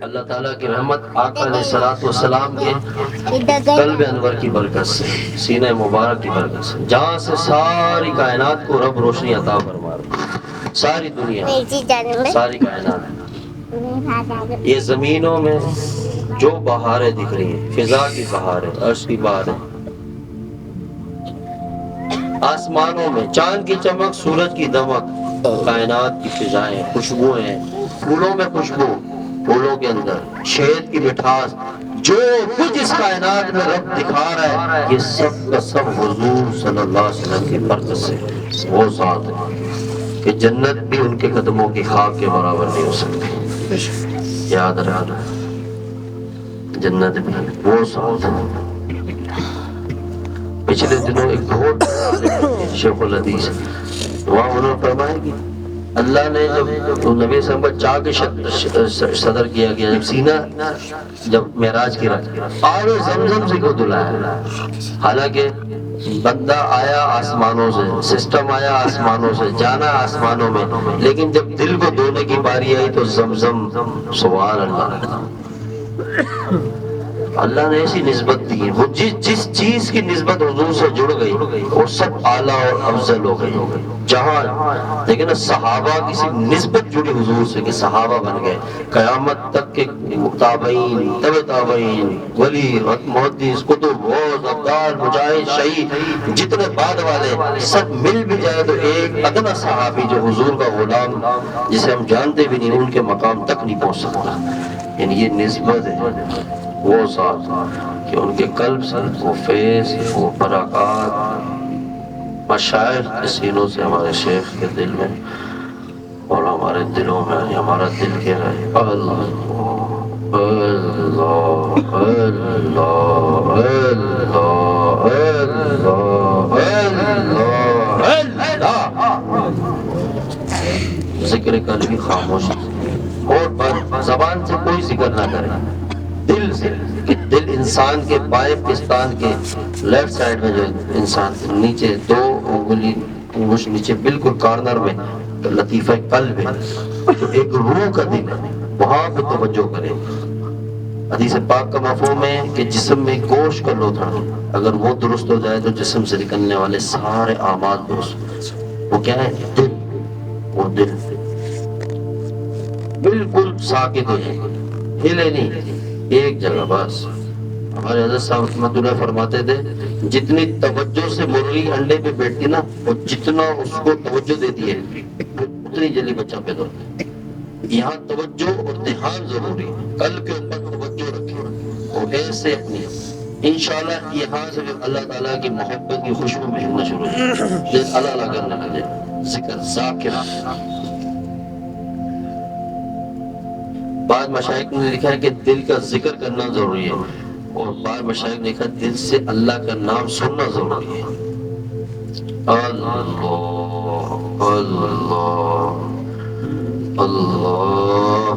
اللہ تعالیٰ کی رحمت آقا علیہ الصلوۃ والسلام کے قلب انور کی برکت سے، سینہ مبارک کی برکت سے، جہاں سے ساری کائنات کو رب روشنی عطا فرما رہا ہے، ساری دنیا، ساری کائنات، یہ زمینوں میں جو بہاریں دکھ رہی ہیں، فضا کی بہاریں، عرش کی بہاریں، آسمانوں میں چاند کی چمک، سورج کی دمک، کائنات کی فضائیں، خوشبوئیں، پھولوں میں خوشبو، پھولوں کے اندر شہد کی مٹھاس، جو کچھ اس کائنات میں رب دکھا رہا ہے، یہ سب کا سب حضور صلی اللہ علیہ وسلم کی برکت سے، وہ ذات ہے کہ جنت بھی ان کے قدموں کی خاک کے برابر نہیں ہو سکتی۔ یاد رکھنا، جنت بھی وہ ذات ہے۔ پچھلے دنوں ایک بہت شیخ الحدیث وہاں انہوں نے فرمایا کہ اللہ نے جب نبی صلی اللہ علیہ وسلم چاک صدر کیا گیا، جب سینہ جب معراج کی رات آب زمزم سے کو دلایا، حالانکہ بندہ آیا آسمانوں سے، سسٹم آیا آسمانوں سے، جانا آسمانوں میں، لیکن جب دل کو دھونے کی باری آئی تو زمزم، سبحان اللہ، اللہ نے ایسی نسبت دی ہے، وہ جس چیز کی نسبت حضور سے جڑ گئی وہ سب اعلیٰ اور افضل ہو گئی۔ جہاں لیکن صحابہ کسی نسبت جڑی حضور سے کہ صحابہ بن گئے، قیامت تک کے تابعین، تبع تابعین، ولی، محدث، کتب، غوث، ابدال، مجاہد، شہید، جتنے بعد والے سب مل بھی جائے تو ایک ادنا صحابی جو حضور کا غلام جسے ہم جانتے بھی نہیں، ان کے مقام تک نہیں پہنچ سکتا۔ یعنی یہ نسبت ہے، وہ ذات کہ ان کے قلب سے وہ فیض، وہ برکات مشائخ کے سینوں سے ہمارے شیخ کے دل میں اور ہمارے دلوں میں، ہمارا دل کہہ رہا ہے اللہ اللہ اللہ اللہ اللہ۔ ذکر قلبی خاموش اور زبان سے کوئی ذکر نہ کرے، دل سے، کہ دل انسان کے بائیں پستان کے لیفٹ سائڈ میں جو انسان نیچے دو انگلی انگوش نیچے بالکل کارنر میں لطیفہ قلب ہے، جو ایک روح کا دل ہے، وہاں پہ توجہ کرے۔ حدیث پاک کا مفہوم ہے کہ جسم میں گوشت کا لوتھڑا اگر وہ درست ہو جائے تو جسم سے نکلنے والے سارے اعمال درست۔ وہ کیا ہے؟ دل، وہ دل بالکل ساکت ہو جائے، ہلے نہیں، ایک جگہ بس۔ ہمارے حضرت صاحب رحمۃ اللہ فرماتے تھے جتنی توجہ سے مرغی انڈے پہ بیٹھتی نا، وہ جتنا اس کو توجہ دیتی ہے اتنی جلدی بچہ پیدا ہوتا ہے۔ یہاں توجہ اور دھیان ضروری ہے، قلب کے اوپر توجہ رکھیں اور ایسے اپنی انشاءاللہ یہاں سے اللہ تعالیٰ کی محبت کی خوشبو ملنا شروع ہو جائے، دل اللہ اللہ کرنے لگے، ذکر ذاکر۔ بعض مشائخ نے لکھا ہے کہ دل کا ذکر کرنا ضروری ہے، اور بعض مشائخ نے لکھا دل سے اللہ کا نام سننا ضروری ہے۔ اللہ اللہ اللہ۔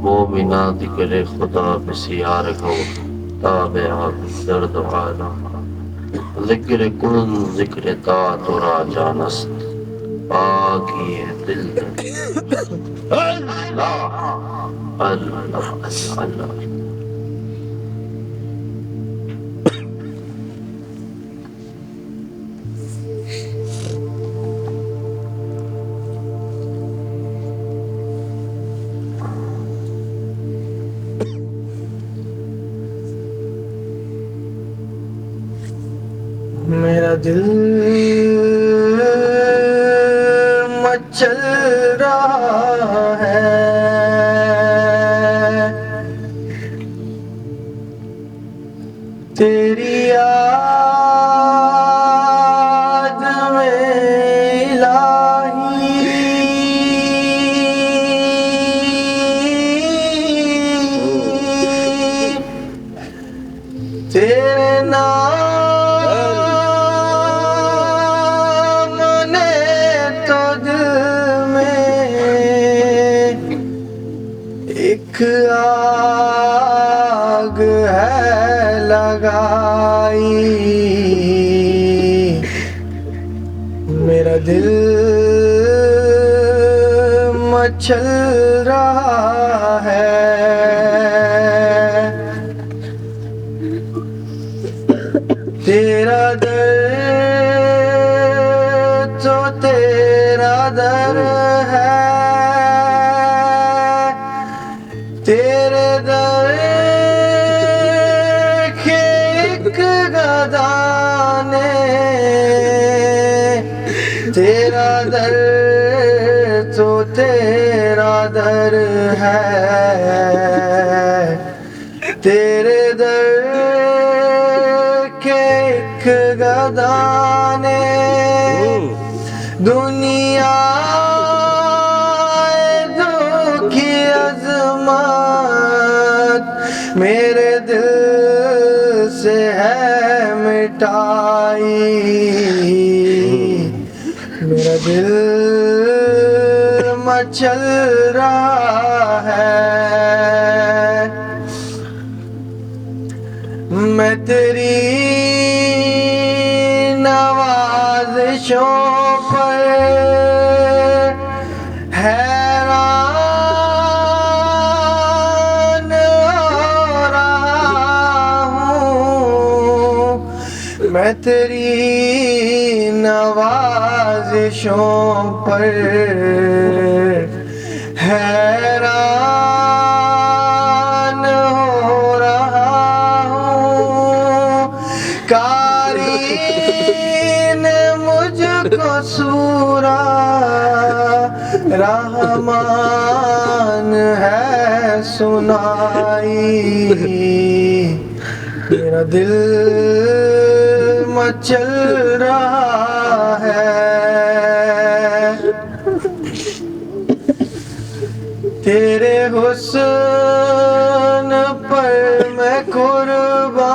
مومنہ ذکر خدا بسیار کو تابعہ درد عالم، ذکر کن ذکر تا ترا جانست، باقی دل اللہ اللہ اللہ۔ میرا دل مچل رہا ہے، تیری یاد میں الہی، تیرے نام دل مچل رہا ہے، تیرا در تو تیرا در ہے، تیرے در کے ایک گدا نے تیرا در تو تیرا در ہے، تیرے در کے ایک گدا نے دنیا دو کی عظمت میرے دل سے ہے مٹائی، میرا دل مچل رہا ہے، میں تیری نوازشوں پر حیران ہو رہا ہوں، میں تیری نوازشوں پر حیران ہو رہا ہوں، کاری نے مجھ کو سورا رحمان ہے سنائی، میرا دل مچل رہا ہے، تیرے حسن پر میں قربان،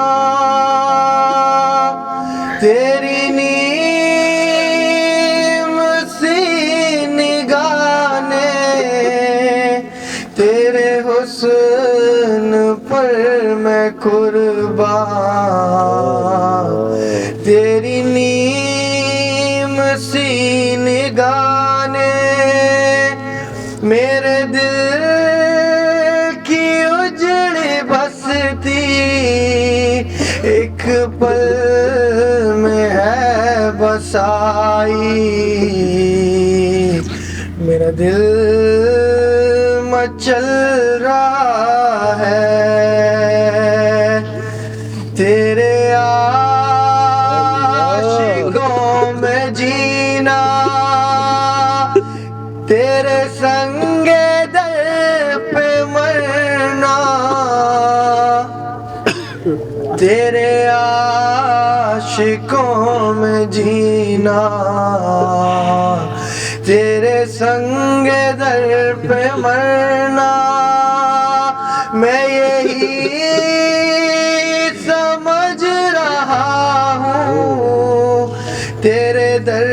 تیری نیم سی نگاہ نے تیرے حسن پر میں قربان، تیری نیم سی نگاہ نے میرے دل کی اجڑی بستی ایک پل میں ہے بسائی، میرا دل مچل رہا ہے، تیرے عاشقوں میں جینا، تیرے سنگ در پہ مرنا، تیرے عاشقوں میں جینا، تیرے سنگ در پہ مرنا، میں یہی سمجھ رہا ہوں تیرے در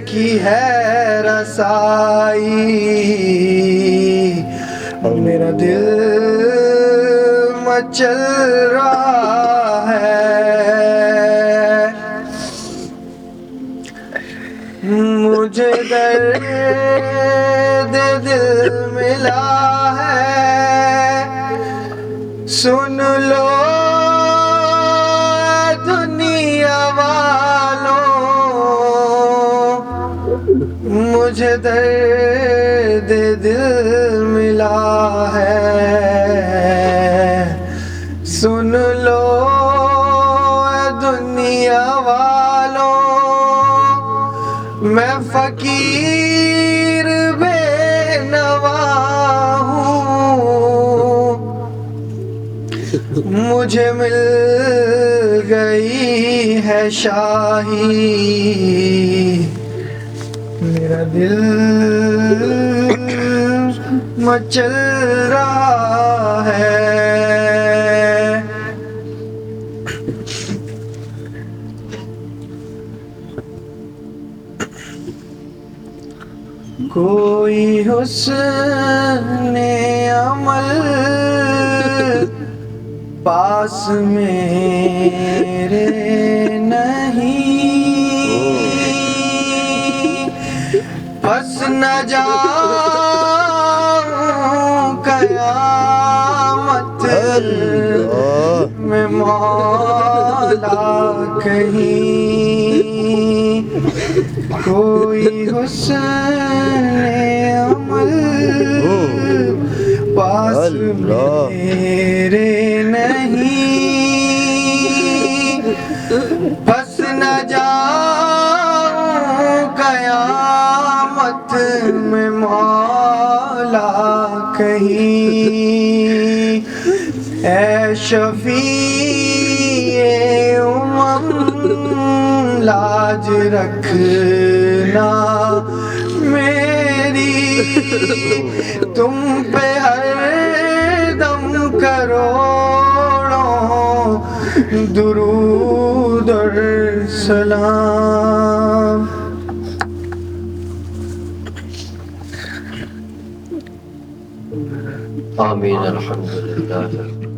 کی ہے رسائی، میرا دل مچل رہا ہے، مجھے درد دل ملا ہے، سن لو دنیا والوں، مجھے درد دل ملا ہے، سن لو دنیا والوں، میں فقیر بے نوا ہوں، مجھے مل گئی ہے شاہی، میرا دل مچل رہا ہے، کوئی حسن عمل پاس میرے نہیں، نہ جاؤں قیامت میں مولا کہیں، کوئی حسن عمل پاس میرے نہیں، بس نہ جاؤں قیامت میں مولا کہیں، اے شفیع امم لاج رکھنا میری، تم پہ ہر دم کروڑوں درود اور سلام۔ آمین الحمدللہ۔